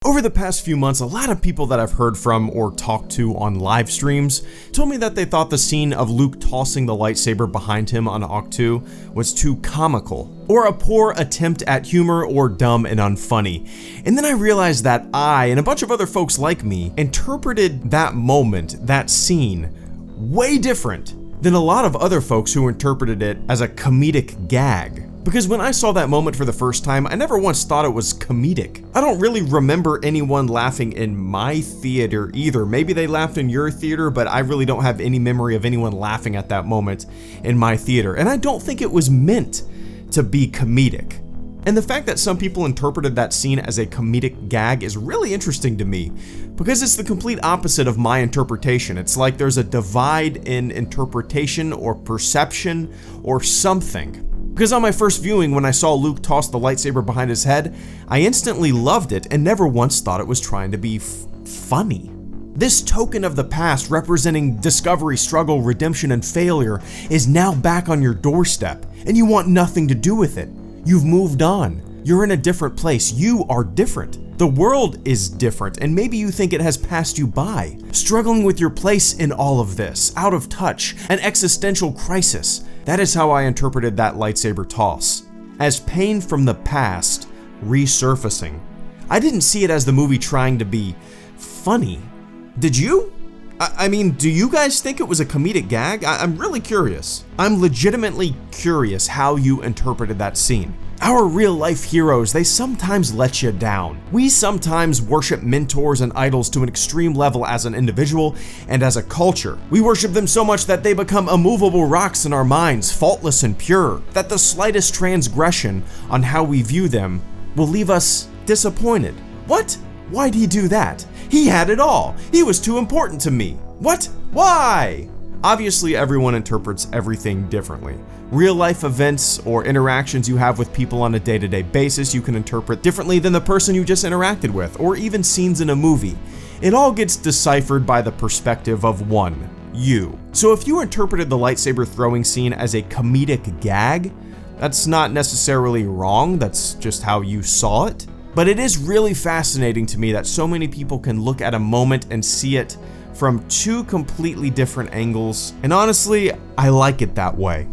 Over the past few months, a lot of people that I've heard from or talked to on live streams told me that they thought the scene of Luke tossing the lightsaber behind him on ach-to was too comical, or a poor attempt at humor, or dumb and unfunny. And then I realized that I, and a bunch of other folks like me, interpreted that moment, that scene, way different than a lot of other folks who interpreted it as a comedic gag. Because when I saw that moment for the first time, I never once thought it was comedic. I don't really remember anyone laughing in my theater either. Maybe they laughed in your theater, but I really don't have any memory of anyone laughing at that moment in my theater. And I don't think it was meant to be comedic. And the fact that some people interpreted that scene as a comedic gag is really interesting to me, because it's the complete opposite of my interpretation. It's like there's a divide in interpretation or perception or something. Because on my first viewing, when I saw Luke toss the lightsaber behind his head, I instantly loved it and never once thought it was trying to be funny. This token of the past, representing discovery, struggle, redemption, and failure, is now back on your doorstep, and you want nothing to do with it. You've moved on. You're in a different place. You are different. The world is different, and maybe you think it has passed you by. Struggling with your place in all of this, out of touch, an existential crisis. That is how I interpreted that lightsaber toss. As pain from the past resurfacing. I didn't see it as the movie trying to be funny. Did you? I mean, do you guys think it was a comedic gag? I'm really curious. I'm legitimately curious how you interpreted that scene. Our real life heroes, they sometimes let you down. We sometimes worship mentors and idols to an extreme level as an individual and as a culture. We worship them so much that they become immovable rocks in our minds, faultless and pure, that the slightest transgression on how we view them will leave us disappointed. What? Why'd he do that? He had it all. He was too important to me. What? Why? Obviously, everyone interprets everything differently. Real life events or interactions you have with people on a day-to-day basis you can interpret differently than the person you just interacted with, or even scenes in a movie. It all gets deciphered by the perspective of one, you. So if you interpreted the lightsaber throwing scene as a comedic gag, that's not necessarily wrong, that's just how you saw it. But it is really fascinating to me that so many people can look at a moment and see it from two completely different angles, and honestly, I like it that way.